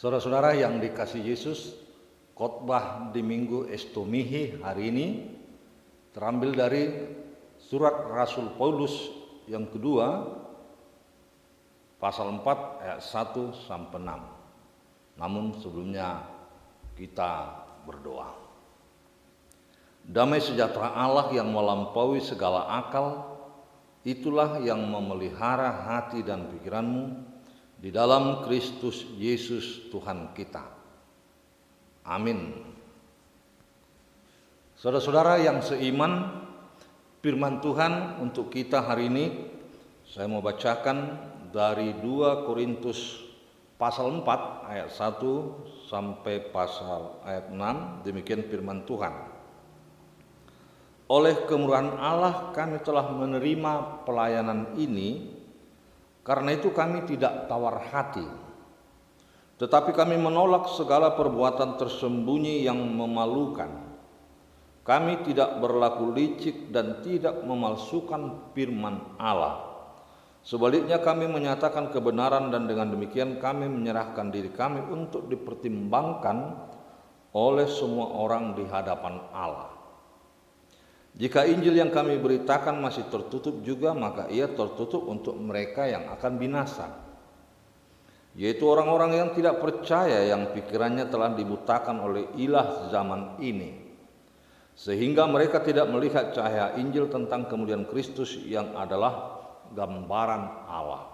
Saudara-saudara yang dikasihi Yesus, khotbah di Minggu Estomihi hari ini terambil dari surat Rasul Paulus yang kedua, pasal 4 ayat 1 sampai 6. Namun sebelumnya kita berdoa. Damai sejahtera Allah yang melampaui segala akal, itulah yang memelihara hati dan pikiranmu di dalam Kristus Yesus Tuhan kita. Amin. Saudara-saudara yang seiman, firman Tuhan untuk kita hari ini saya mau bacakan dari 2 Korintus pasal 4 ayat 1 sampai pasal ayat 6. Demikian firman Tuhan. Oleh kemurahan Allah kami telah menerima pelayanan ini, karena itu kami tidak tawar hati, tetapi kami menolak segala perbuatan tersembunyi yang memalukan. Kami tidak berlaku licik dan tidak memalsukan firman Allah. Sebaliknya kami menyatakan kebenaran, dan dengan demikian kami menyerahkan diri kami untuk dipertimbangkan oleh semua orang di hadapan Allah. Jika Injil yang kami beritakan masih tertutup juga, maka ia tertutup untuk mereka yang akan binasa, yaitu orang-orang yang tidak percaya, yang pikirannya telah dibutakan oleh ilah zaman ini, sehingga mereka tidak melihat cahaya Injil tentang kemuliaan Kristus yang adalah gambaran Allah.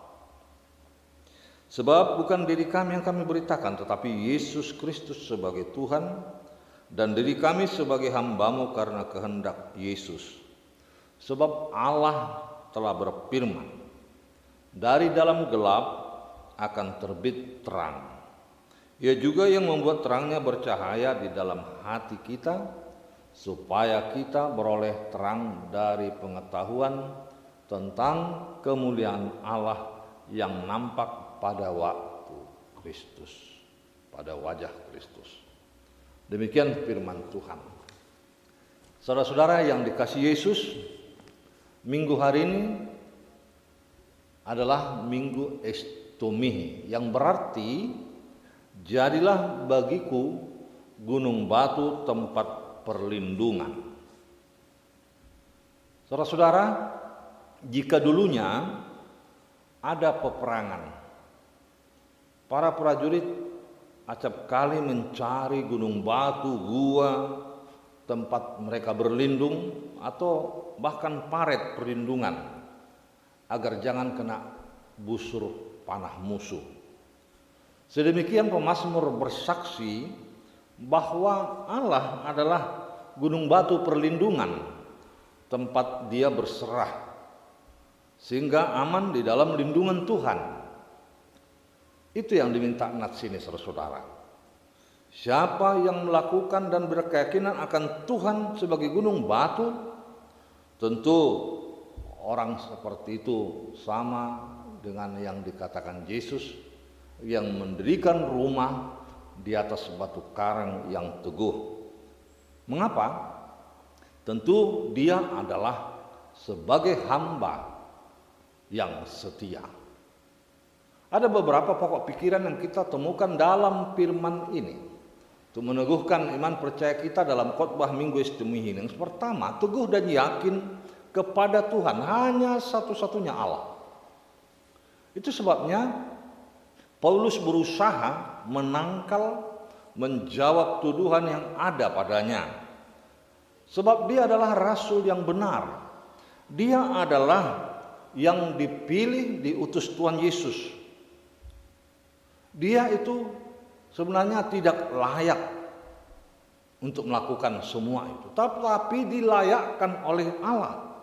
Sebab bukan diri kami yang kami beritakan, tetapi Yesus Kristus sebagai Tuhan, dan diri kami sebagai hamba-Mu karena kehendak Yesus. Sebab Allah telah berfirman, dari dalam gelap akan terbit terang. Ia juga yang membuat terangnya bercahaya di dalam hati kita, supaya kita beroleh terang dari pengetahuan tentang kemuliaan Allah yang nampak pada waktu Kristus, pada wajah Kristus. Demikian firman Tuhan. Saudara-saudara yang dikasihi Yesus, minggu hari ini adalah Minggu Estomihi, yang berarti jadilah bagiku gunung batu tempat perlindungan. Saudara-saudara, jika dulunya ada peperangan, para prajurit acap kali mencari gunung batu, gua, tempat mereka berlindung, atau bahkan paret perlindungan, agar jangan kena busur panah musuh. Sedemikian pemazmur bersaksi bahwa Allah adalah gunung batu perlindungan, tempat dia berserah, sehingga aman di dalam lindungan Tuhan. Itu yang diminta nats ini, saudara-saudara. Siapa yang melakukan dan berkeyakinan akan Tuhan sebagai gunung batu, tentu orang seperti itu sama dengan yang dikatakan Yesus, yang mendirikan rumah di atas batu karang yang teguh. Mengapa? Tentu dia adalah sebagai hamba yang setia. Ada beberapa pokok pikiran yang kita temukan dalam firman ini untuk meneguhkan iman percaya kita dalam khotbah Minggu Estomihi. Yang pertama, teguh dan yakin kepada Tuhan, hanya satu-satunya Allah. Itu sebabnya Paulus berusaha menangkal, menjawab tuduhan yang ada padanya. Sebab dia adalah rasul yang benar. Dia adalah yang dipilih, diutus Tuhan Yesus. Dia itu sebenarnya tidak layak untuk melakukan semua itu, tetapi dilayakkan oleh Allah.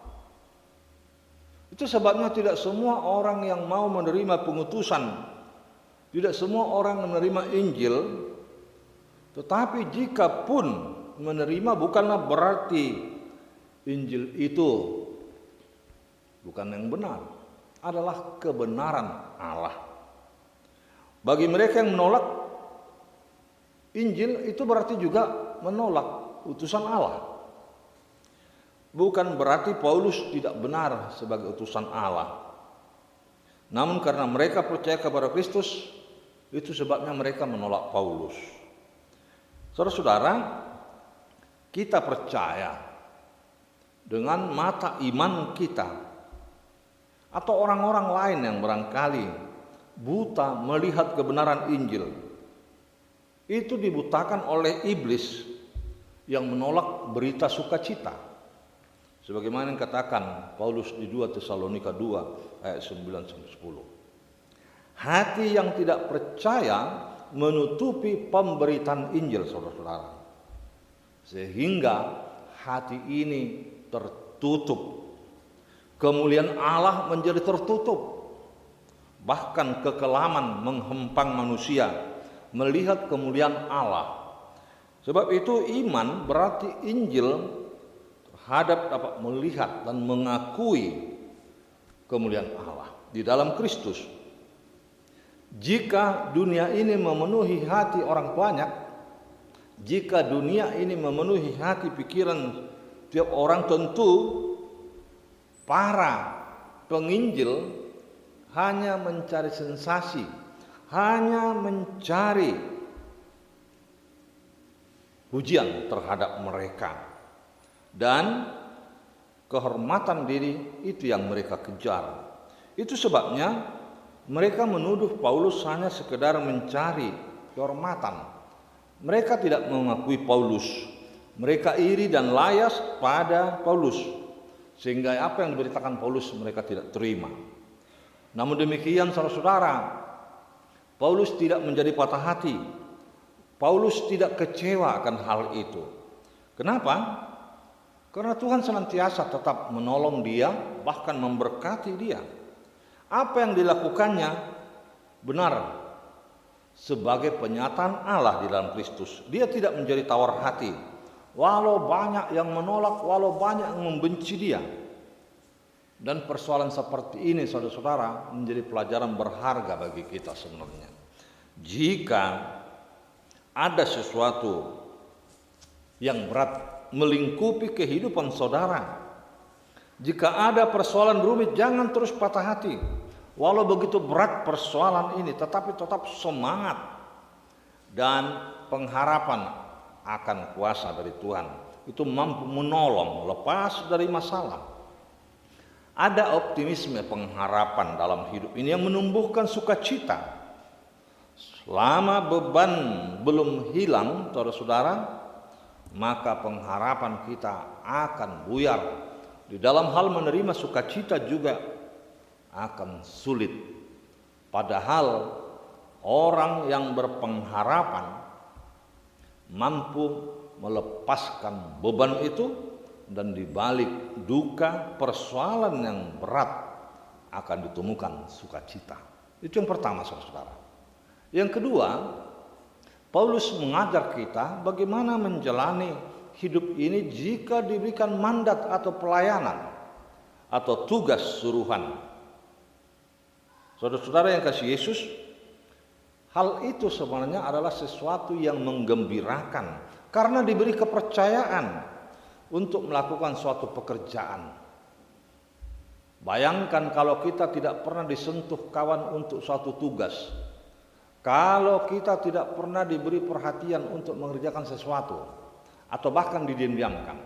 Itu sebabnya tidak semua orang yang mau menerima pengutusan, tidak semua orang menerima Injil. Tetapi jika pun menerima, bukanlah berarti Injil itu bukan yang benar, adalah kebenaran Allah. Bagi mereka yang menolak Injil, itu berarti juga menolak utusan Allah. Bukan berarti Paulus tidak benar sebagai utusan Allah. Namun karena mereka percaya kepada Kristus, Itu sebabnya mereka menolak Paulus. Saudara-saudara, kita percaya dengan mata iman kita, atau orang-orang lain yang barangkali buta melihat kebenaran Injil, itu dibutakan oleh iblis yang menolak berita sukacita. Sebagaimana yang katakan Paulus di 2 Tesalonika 2 ayat 9-10. Hati yang tidak percaya menutupi pemberitaan Injil, saudara-saudara. Sehingga hati ini tertutup. Kemuliaan Allah menjadi tertutup. Bahkan kekelaman menghempang manusia melihat kemuliaan Allah. Sebab itu iman berarti Injil terhadap dapat melihat dan mengakui kemuliaan Allah di dalam Kristus. Jika dunia ini memenuhi hati orang banyak, jika dunia ini memenuhi hati pikiran tiap orang, tentu para penginjil hanya mencari sensasi, hanya mencari pujian terhadap mereka, dan kehormatan diri itu yang mereka kejar. Itu sebabnya mereka menuduh Paulus hanya sekedar mencari kehormatan. Mereka tidak mengakui Paulus. Mereka iri dan layas pada Paulus, sehingga apa yang diberitakan Paulus mereka tidak terima. Namun demikian, saudara-saudara, Paulus tidak menjadi patah hati. Paulus tidak kecewa akan hal itu. Kenapa? Karena Tuhan senantiasa tetap menolong dia, bahkan memberkati dia. Apa yang dilakukannya benar sebagai penyataan Allah di dalam Kristus. Dia tidak menjadi tawar hati, walau banyak yang menolak, walau banyak yang membenci dia. Dan persoalan seperti ini, saudara-saudara, menjadi pelajaran berharga bagi kita sebenarnya. Jika ada sesuatu yang berat melingkupi kehidupan saudara, jika ada persoalan rumit, jangan terus patah hati. Walau begitu berat persoalan ini, tetapi tetap semangat dan pengharapan akan kuasa dari Tuhan. Itu mampu menolong lepas dari masalah. Ada optimisme pengharapan dalam hidup ini yang menumbuhkan sukacita. Selama beban belum hilang, saudara-saudara, maka pengharapan kita akan buyar. Di dalam hal menerima sukacita juga akan sulit. Padahal orang yang berpengharapan mampu melepaskan beban itu, dan di balik duka persoalan yang berat akan ditemukan sukacita. Itu yang pertama, saudara-saudara. Yang kedua, Paulus mengajar kita bagaimana menjalani hidup ini jika diberikan mandat atau pelayanan atau tugas suruhan. Saudara-saudara yang kasih Yesus, hal itu sebenarnya adalah sesuatu yang menggembirakan karena diberi kepercayaan untuk melakukan suatu pekerjaan. Bayangkan kalau kita tidak pernah disentuh kawan untuk suatu tugas, kalau kita tidak pernah diberi perhatian untuk mengerjakan sesuatu, atau bahkan didiamkan.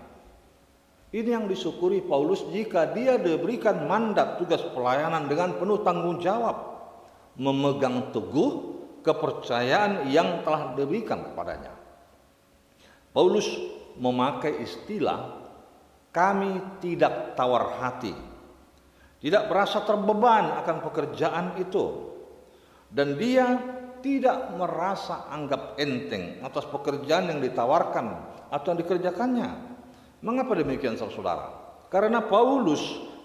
Ini yang disyukuri Paulus jika dia diberikan mandat tugas pelayanan dengan penuh tanggung jawab, memegang teguh kepercayaan yang telah diberikan kepadanya. Paulus memakai istilah kami tidak tawar hati, tidak merasa terbeban akan pekerjaan itu, dan dia tidak merasa anggap enteng atas pekerjaan yang ditawarkan atau yang dikerjakannya. Mengapa demikian, saudara? Karena Paulus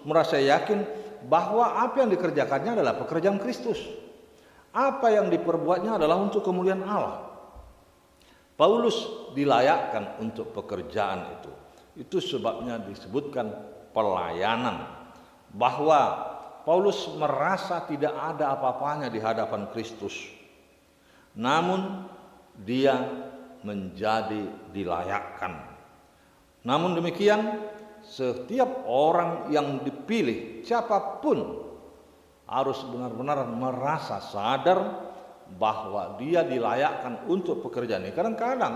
merasa yakin bahwa apa yang dikerjakannya adalah pekerjaan Kristus. Apa yang diperbuatnya adalah untuk kemuliaan Allah. Paulus dilayakkan untuk pekerjaan itu. Itu sebabnya disebutkan pelayanan. Bahwa Paulus merasa tidak ada apa-apanya di hadapan Kristus. Namun dia menjadi dilayakkan. Namun demikian, setiap orang yang dipilih, siapapun, harus benar-benar merasa sadar bahwa dia dilayakkan untuk pekerjaan ini. Kadang-kadang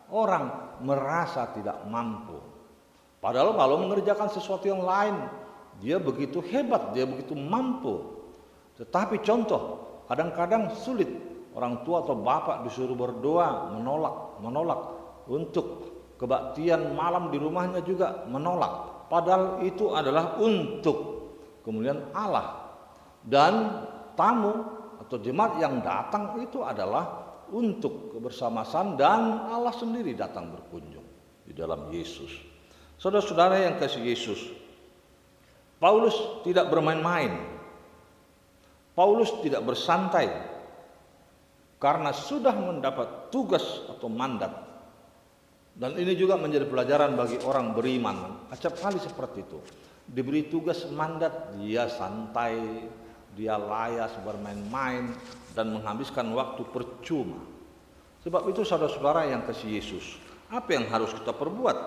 orang merasa tidak mampu. Padahal kalau mengerjakan sesuatu yang lain, dia begitu hebat, dia begitu mampu. Tetapi contoh, kadang-kadang sulit. Orang tua atau bapak disuruh berdoa, menolak. Untuk kebaktian malam di rumahnya juga menolak. Padahal itu adalah untuk kemuliaan Allah. Dan tamu atau jemaat yang datang itu adalah untuk kebersamaan dan Allah sendiri datang berkunjung di dalam Yesus. Saudara-saudara yang kasih Yesus, Paulus tidak bermain-main. Paulus tidak bersantai karena sudah mendapat tugas atau mandat. Dan ini juga menjadi pelajaran bagi orang beriman. Acap kali seperti itu. Diberi tugas mandat, dia santai, dia layas bermain-main dan menghabiskan waktu percuma. Sebab itu saudara-saudara yang kasih Yesus, apa yang harus kita perbuat?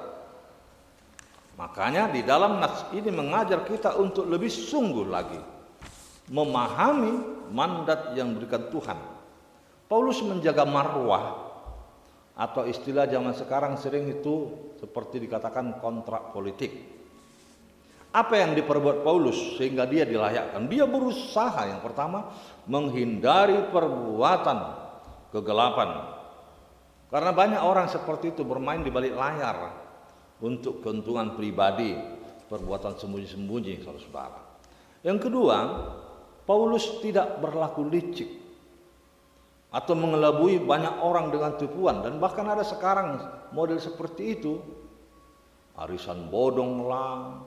Makanya di dalam nas ini mengajar kita untuk lebih sungguh lagi memahami mandat yang diberikan Tuhan. Paulus menjaga marwah, atau istilah zaman sekarang sering itu seperti dikatakan kontrak politik. Apa yang diperbuat Paulus sehingga dia dilayakkan? Dia berusaha yang pertama menghindari perbuatan kegelapan. Karena banyak orang seperti itu bermain di balik layar untuk keuntungan pribadi, perbuatan sembunyi-sembunyi, saudara-saudara. Yang kedua, Paulus tidak berlaku licik atau mengelabui banyak orang dengan tipuan, dan bahkan ada sekarang model seperti itu. Arisan bodong lah,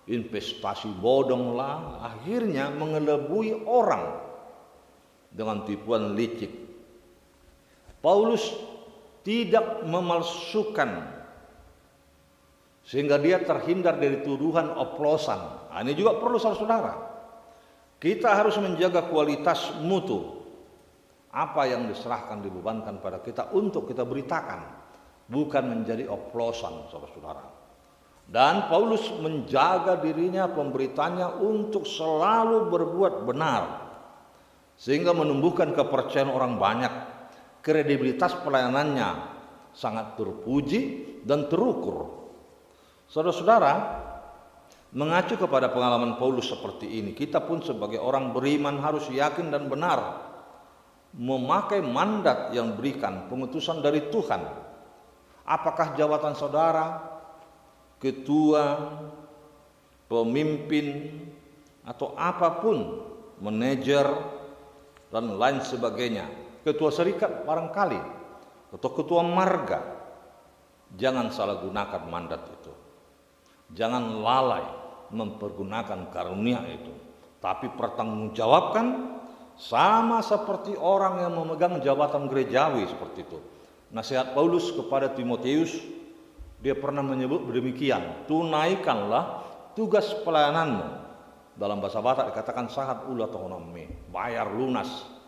investasi bodong lah, akhirnya mengelabui orang dengan tipuan licik. Paulus tidak memalsukan sehingga dia terhindar dari tuduhan oplosan. Nah, ini juga perlu saudara-saudara. Kita harus menjaga kualitas mutu. Apa yang diserahkan, dibebankan pada kita untuk kita beritakan, bukan menjadi oplosan, saudara-saudara. Dan Paulus menjaga dirinya, pemberitanya untuk selalu berbuat benar, sehingga menumbuhkan kepercayaan orang banyak. Kredibilitas pelayanannya sangat terpuji dan terukur. Saudara-saudara, mengacu kepada pengalaman Paulus seperti ini, kita pun sebagai orang beriman harus yakin dan benar memakai mandat yang diberikan, pengutusan dari Tuhan. Apakah jabatan saudara, ketua, pemimpin, atau apapun, manajer, dan lain sebagainya, ketua serikat barangkali, atau ketua marga, jangan salah gunakan mandat itu. Jangan lalai mempergunakan karunia itu, tapi pertanggungjawabkan sama seperti orang yang memegang jabatan gerejawi seperti itu. Nasihat Paulus kepada Timotius, dia pernah menyebut demikian, tunaikanlah tugas pelayananmu. Dalam bahasa Batak dikatakan sahat ula tohonome, bayar lunas.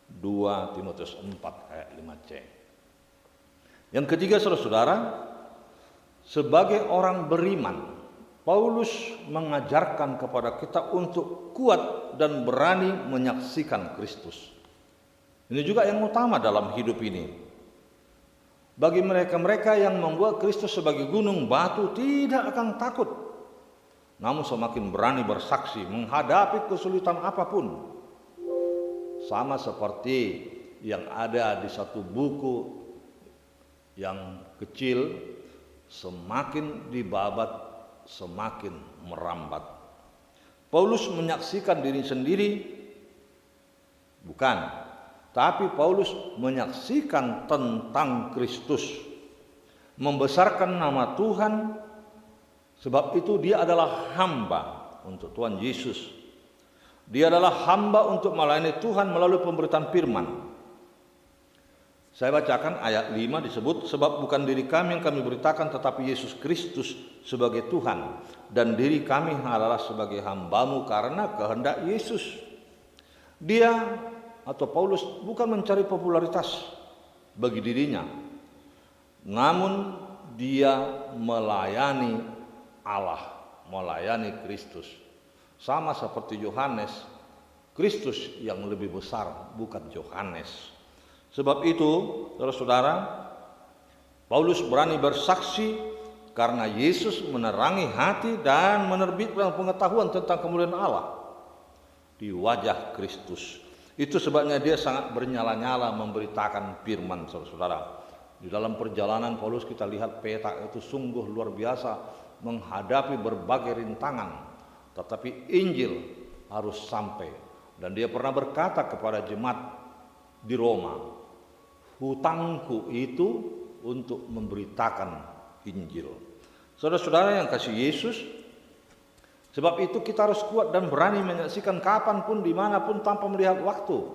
2 Timotius 4 ayat 5c. Yang ketiga, saudara-saudara, sebagai orang beriman, Paulus mengajarkan kepada kita untuk kuat dan berani menyaksikan Kristus. Ini juga yang utama dalam hidup ini. Bagi mereka-mereka yang membuat Kristus sebagai gunung batu tidak akan takut, namun semakin berani bersaksi menghadapi kesulitan apapun. Sama seperti yang ada di satu buku yang kecil, semakin dibabat semakin merambat. Paulus menyaksikan diri sendiri? Bukan. Tapi Paulus menyaksikan tentang Kristus. Membesarkan nama Tuhan. Sebab itu dia adalah hamba untuk Tuhan Yesus. Dia adalah hamba untuk melayani Tuhan melalui pemberitaan firman. Saya bacakan ayat 5 disebut, sebab bukan diri kami yang kami beritakan, tetapi Yesus Kristus sebagai Tuhan, dan diri kami adalah sebagai hambamu karena kehendak Yesus. Dia atau Paulus bukan mencari popularitas bagi dirinya, namun dia melayani Allah, melayani Kristus. Sama seperti Yohanes Kristus yang lebih besar, bukan Yohanes. Sebab itu, saudara-saudara, Paulus berani bersaksi karena Yesus menerangi hati dan menerbitkan pengetahuan tentang kemuliaan Allah di wajah Kristus. Itu sebabnya dia sangat bernyala-nyala memberitakan firman, saudara-saudara. Di dalam perjalanan Paulus kita lihat peta itu sungguh luar biasa menghadapi berbagai rintangan. Tetapi Injil harus sampai. Dan dia pernah berkata kepada jemaat di Roma, hutangku itu untuk memberitakan Injil. Saudara-saudara yang kasih Yesus, sebab itu kita harus kuat dan berani menyaksikan kapanpun, dimanapun tanpa melihat waktu.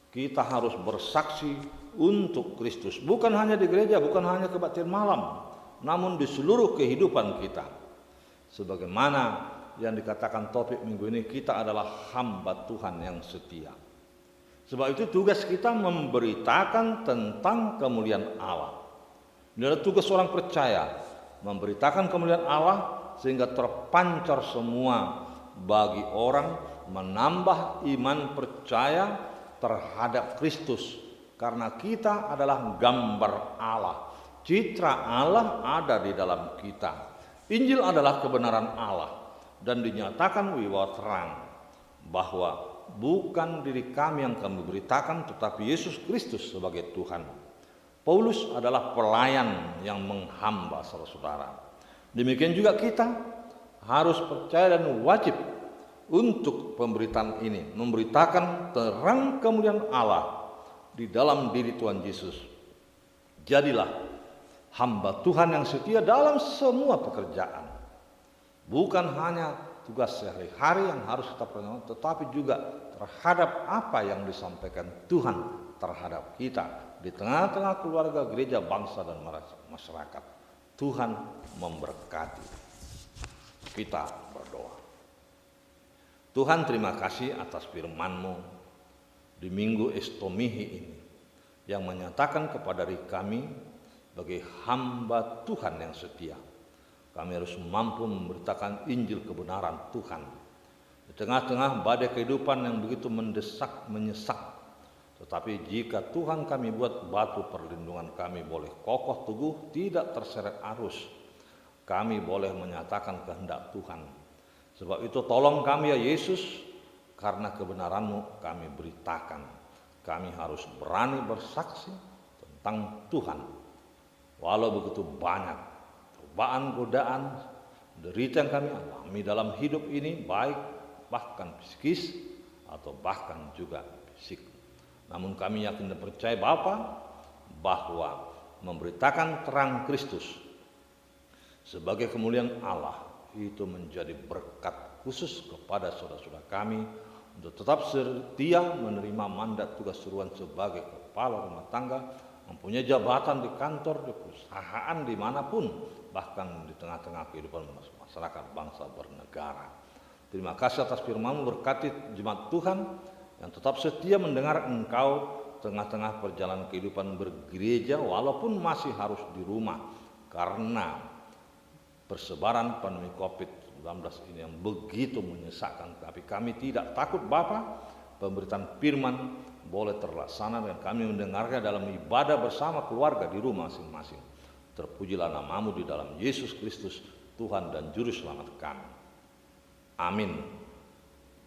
Kita harus bersaksi untuk Kristus. Bukan hanya di gereja, bukan hanya kebaktian malam, namun di seluruh kehidupan kita. Sebagaimana yang dikatakan topik minggu ini, kita adalah hamba Tuhan yang setia. Sebab itu tugas kita memberitakan tentang kemuliaan Allah. Ini adalah tugas orang percaya, memberitakan kemuliaan Allah sehingga terpancar semua bagi orang, menambah iman percaya terhadap Kristus. Karena kita adalah gambar Allah, citra Allah ada di dalam kita. Injil adalah kebenaran Allah dan dinyatakan wibawa terang bahwa bukan diri kami yang kami beritakan, tetapi Yesus Kristus sebagai Tuhan. Paulus adalah pelayan yang menghamba, saudara-saudara. Demikian juga kita harus percaya dan wajib untuk pemberitaan ini, memberitakan terang kemuliaan Allah di dalam diri Tuhan Yesus. Jadilah hamba Tuhan yang setia dalam semua pekerjaan. Bukan hanya tugas sehari-hari yang harus kita perhatikan, tetapi juga terhadap apa yang disampaikan Tuhan terhadap kita di tengah-tengah keluarga, gereja, bangsa, dan masyarakat. Tuhan memberkati. Kita berdoa. Tuhan, terima kasih atas firman-Mu di Minggu Estomihi ini yang menyatakan kepada diri kami sebagai hamba Tuhan yang setia. Kami harus mampu memberitakan Injil kebenaran Tuhan di tengah-tengah badai kehidupan yang begitu mendesak, menyesak. Tetapi jika Tuhan kami buat batu perlindungan kami boleh kokoh teguh, tidak terseret arus, kami boleh menyatakan kehendak Tuhan. Sebab itu tolong kami ya Yesus, karena kebenaran-Mu kami beritakan. Kami harus berani bersaksi tentang Tuhan. Walau begitu banyak cobaan, godaan, derita yang kami alami dalam hidup ini, baik bahkan psikis atau bahkan juga fisik. Namun kami yakin dan percaya Bapa bahwa memberitakan terang Kristus sebagai kemuliaan Allah itu menjadi berkat khusus kepada saudara-saudara kami untuk tetap setia menerima mandat tugas seruan sebagai kepala rumah tangga, mempunyai jabatan di kantor, di perusahaan, dimanapun, bahkan di tengah-tengah kehidupan masyarakat, bangsa, bernegara. Terima kasih atas firman-Mu, berkati jemaat Tuhan yang tetap setia mendengar Engkau tengah-tengah perjalanan kehidupan bergereja, walaupun masih harus di rumah karena persebaran pandemi COVID-19 ini yang begitu menyesakkan. Tapi kami tidak takut Bapa, pemberitaan firman boleh terlaksana dan kami mendengarnya dalam ibadah bersama keluarga di rumah masing-masing. Terpujilah nama-Mu di dalam Yesus Kristus, Tuhan dan Juru Selamat kami. Amin.